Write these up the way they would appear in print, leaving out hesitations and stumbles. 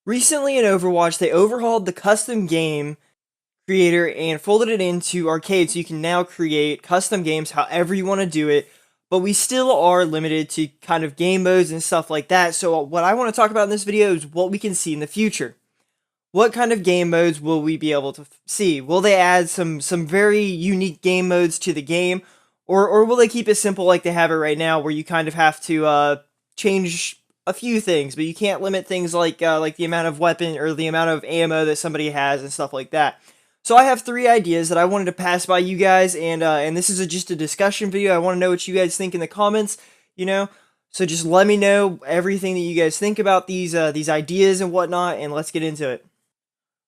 Recently in Overwatch, they overhauled the custom game creator and folded it into arcade so you can now create custom games however you want to do it, but we still are limited to kind of game modes and stuff like that. So what I want to talk about in this video is what we can see in the future. What kind of game modes will we be able to see? Will they add some very unique game modes to the game, or will they keep it simple like they have it right now, where you kind of have to change a few things, but you can't limit things like the amount of weapon or the amount of ammo that somebody has and stuff like that. So I have three ideas that I wanted to pass by you guys, and this is just a discussion video. I want to know what you guys think in the comments, you know. So just let me know everything that you guys think about these ideas and whatnot, and let's get into it.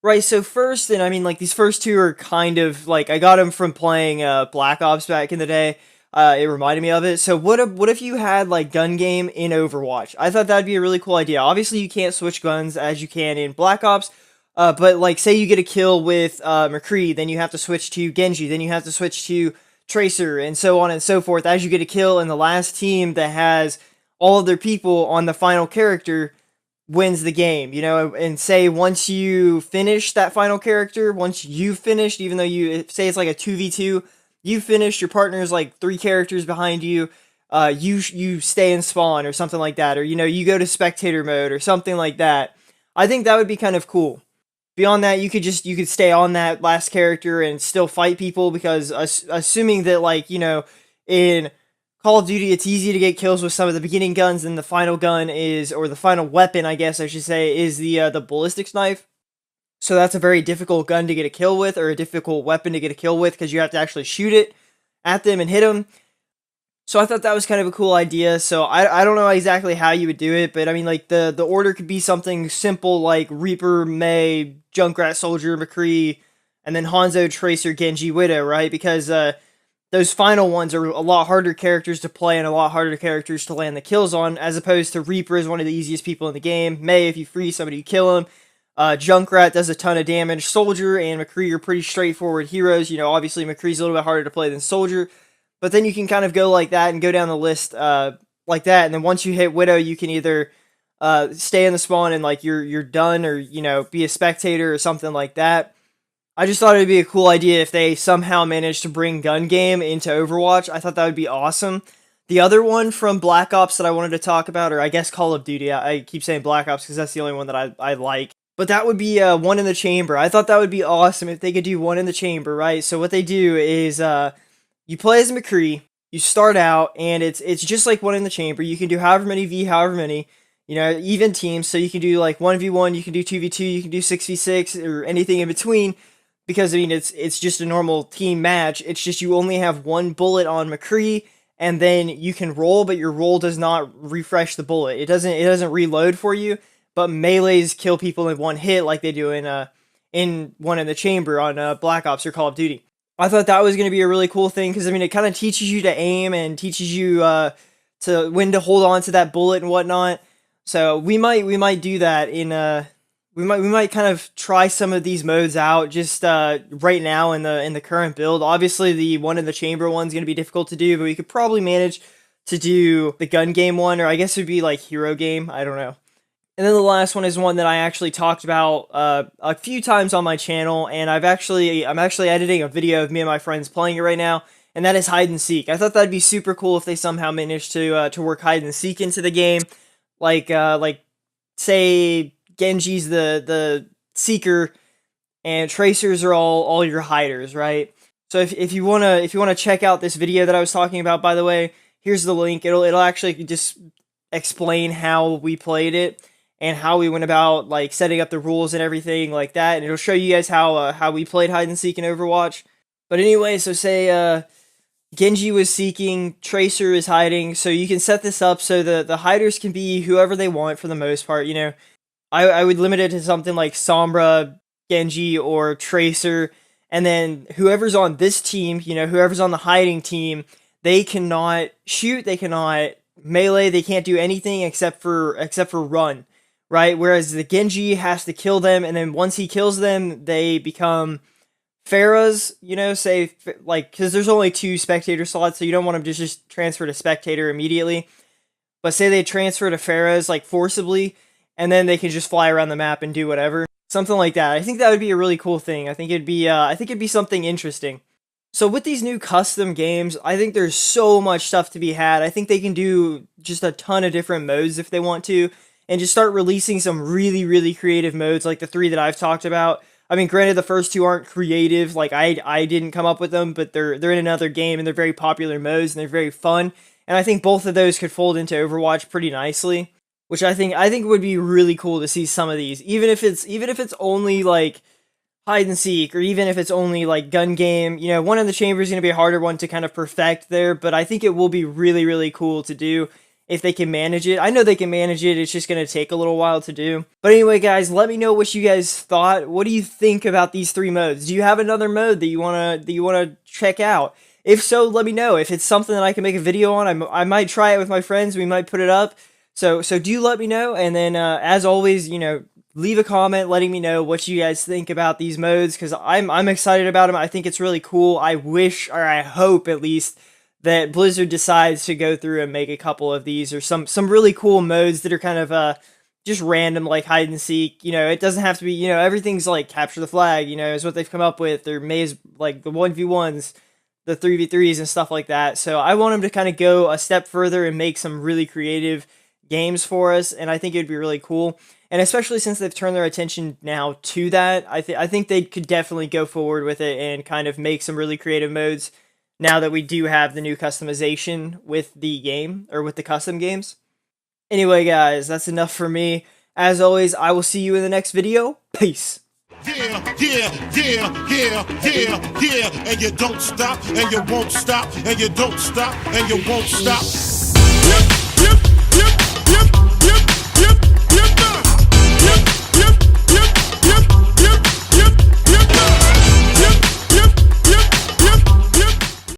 Right, so first, and I mean, like, these first two are kind of, like, I got them from playing, Black Ops back in the day. It reminded me of it. So what if you had, like, gun game in Overwatch? I thought that'd be a really cool idea. Obviously, you can't switch guns as you can in Black Ops, but, like, say you get a kill with, McCree, then you have to switch to Genji, then you have to switch to Tracer, and so on and so forth. As you get a kill, and the last team that has all of their people on the final character wins the game, you know. And say once you finish that final character, once you finished, even though you say it's like a 2v2, you finished, your partner's like 3 characters behind you, you stay in spawn or something like that, or, you know, you go to spectator mode or something like that. I think that would be kind of cool. Beyond that, you could stay on that last character and still fight people, because assuming that, like, you know, in Call of Duty, it's easy to get kills with some of the beginning guns, and the final gun is, or the final weapon, I guess I should say, is the ballistics knife. So that's a very difficult gun to get a kill with, or a difficult weapon to get a kill with, because you have to actually shoot it at them and hit them. So I thought that was kind of a cool idea. So I don't know exactly how you would do it, but I mean, like, the order could be something simple like Reaper, Mei, Junkrat, Soldier, McCree, and then Hanzo, Tracer, Genji, Widow, right? Because those final ones are a lot harder characters to play and a lot harder characters to land the kills on, as opposed to Reaper is one of the easiest people in the game. Mei, if you freeze somebody, you kill him. Junkrat does a ton of damage. Soldier and McCree are pretty straightforward heroes. You know, obviously McCree's a little bit harder to play than Soldier, but then you can kind of go like that and go down the list like that. And then once you hit Widow, you can either stay in the spawn and, like, you're done, or, you know, be a spectator or something like that. I just thought it'd be a cool idea if they somehow managed to bring gun game into Overwatch. I thought that would be awesome. The other one from Black Ops that I wanted to talk about, or I guess Call of Duty, I keep saying Black Ops because that's the only one that I like. But that would be one in the chamber. I thought that would be awesome if they could do one in the chamber, right? So what they do is you play as McCree, you start out, and it's just like one in the chamber. You can do however many however many, you know, even teams. So you can do like 1v1, you can do 2v2, you can do 6v6, or anything in between. Because I mean, it's just a normal team match. It's just you only have one bullet on McCree, and then you can roll, but your roll does not refresh the bullet. It doesn't reload for you. But melees kill people in one hit, like they do in one in the chamber on Black Ops or Call of Duty. I thought that was going to be a really cool thing, because I mean, it kind of teaches you to aim and teaches you to when to hold on to that bullet and whatnot. So we might do that in we might kind of try some of these modes out just right now in the current build. Obviously, the one in the chamber one's gonna be difficult to do, but we could probably manage to do the gun game one, or I guess it'd be like hero game. I don't know. And then the last one is one that I actually talked about a few times on my channel, and I'm actually editing a video of me and my friends playing it right now, and that is hide and seek. I thought that'd be super cool if they somehow managed to work hide and seek into the game, like say Genji's the seeker, and Tracers are all your hiders, right? So if you wanna check out this video that I was talking about, by the way, here's the link. It'll actually just explain how we played it and how we went about, like, setting up the rules and everything like that, and it'll show you guys how we played hide and seek in Overwatch. But anyway, so say Genji was seeking, Tracer is hiding, so you can set this up so the hiders can be whoever they want for the most part, you know. I would limit it to something like Sombra, Genji, or Tracer, and then whoever's on this team, you know, whoever's on the hiding team, they cannot shoot, they cannot melee, they can't do anything except for run, right? Whereas the Genji has to kill them, and then once he kills them, they become Pharahs, you know, say, like, because there's only 2 spectator slots, so you don't want them to just transfer to spectator immediately. But say they transfer to Pharahs, like, forcibly, and then they can just fly around the map and do whatever. Something like that. I think that would be a really cool thing. I think it'd be something interesting. So with these new custom games, I think there's so much stuff to be had. I think they can do just a ton of different modes if they want to, and just start releasing some really, really creative modes like the 3 that I've talked about. I mean, granted, the first 2 aren't creative, like I didn't come up with them, but they're in another game and they're very popular modes and they're very fun. And I think both of those could fold into Overwatch pretty nicely, which I think would be really cool to see some of these, even if it's only like hide and seek, or even if it's only like gun game. You know, one in the chamber is going to be a harder one to kind of perfect there, but I think it will be really, really cool to do if they can manage it. I know they can manage it, it's just going to take a little while to do. But anyway, guys, let me know what you guys thought. What do you think about these 3 modes? Do you have another mode that you want to check out? If so, let me know. If it's something that I can make a video on, I might try it with my friends. We might put it up. So do let me know. And then, as always, you know, leave a comment letting me know what you guys think about these modes, because I'm excited about them. I think it's really cool. I wish, or I hope at least, that Blizzard decides to go through and make a couple of these, or some really cool modes that are kind of just random, like hide and seek. You know, it doesn't have to be, you know, everything's like capture the flag, you know, is what they've come up with. They're maze, like the 1v1s, the 3v3s and stuff like that. So I want them to kind of go a step further and make some really creative games for us, and I think it'd be really cool. And especially since they've turned their attention now to that, I think they could definitely go forward with it and kind of make some really creative modes now that we do have the new customization with the game, or with the custom games. Anyway, guys, that's enough for me. As always, I will see you in the next video. Peace. Yeah, yeah, yeah, yeah, yeah, yeah, and you don't stop, and you won't stop, and you don't stop, and you won't stop.